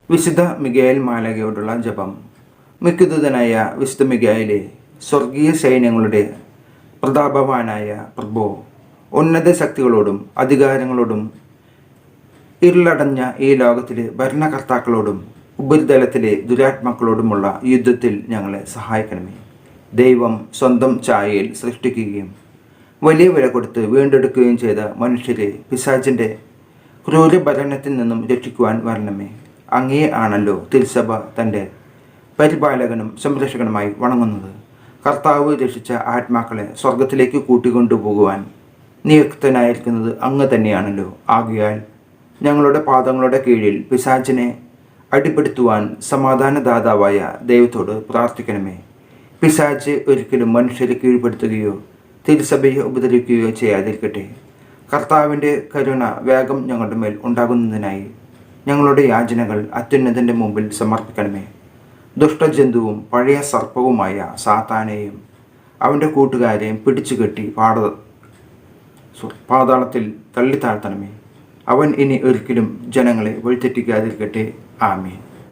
വിശുദ്ധ മിഖായേൽ മാലാഖയോടുള്ള ജപം. മിക്കുദൂതനായ വിശുദ്ധ മിഖായേലേ, സ്വർഗീയ സൈന്യങ്ങളുടെ പ്രതാപവാനായ പ്രഭോ, ഉന്നത ശക്തികളോടും അധികാരങ്ങളോടും ഇരുളടഞ്ഞ ഈ ലോകത്തിലെ ഭരണകർത്താക്കളോടും ഉപരിതലത്തിലെ ദുരാത്മാക്കളോടുമുള്ള യുദ്ധത്തിൽ ഞങ്ങളെ സഹായിക്കണമേ. ദൈവം സ്വന്തം ഛായയിൽ സൃഷ്ടിക്കുകയും വലിയ വില കൊടുത്ത് വീണ്ടെടുക്കുകയും ചെയ്ത മനുഷ്യരെ പിശാചിൻ്റെ ക്രൂരഭരണത്തിൽ നിന്നും രക്ഷിക്കുവാൻ വരണമേ. അങ്ങേ ആണല്ലോ തിരുസഭ തൻ്റെ പരിപാലകനും സംരക്ഷകനുമായി വണങ്ങുന്നത്. കർത്താവ് രക്ഷിച്ച ആത്മാക്കളെ സ്വർഗത്തിലേക്ക് കൂട്ടിക്കൊണ്ടുപോകുവാൻ നിയുക്തനായിരിക്കുന്നത് അങ്ങ് തന്നെയാണല്ലോ. ആകയാൽ ഞങ്ങളുടെ പാദങ്ങളുടെ കീഴിൽ പിശാചിനെ അടിപ്പെടുത്തുവാൻ സമാധാനദാതാവായ ദൈവത്തോട് പ്രാർത്ഥിക്കണമേ. പിശാച് ഒരിക്കലും മനുഷ്യരെ കീഴ്പ്പെടുത്തുകയോ തിരുസഭയെ ഉപദ്രവിക്കുകയോ ചെയ്യാതിരിക്കട്ടെ. കർത്താവിൻ്റെ കരുണ വേഗം ഞങ്ങളുടെ മേൽ ഉണ്ടാകുന്നതിനായി ഞങ്ങളുടെ യാചനകൾ അത്യുന്നതൻ്റെ മുമ്പിൽ സമർപ്പിക്കണമേ. ദുഷ്ടജന്തുവും പഴയ സർപ്പവുമായ സാത്താനെയും അവൻ്റെ കൂട്ടുകാരെയും പിടിച്ചുകെട്ടി പാതാളത്തിൽ തള്ളിത്താഴ്ത്തണമേ. അവൻ ഇനി ഒരിക്കലും ജനങ്ങളെ വഴിതെറ്റിക്കാതിരിക്കട്ടെ. ആമേൻ.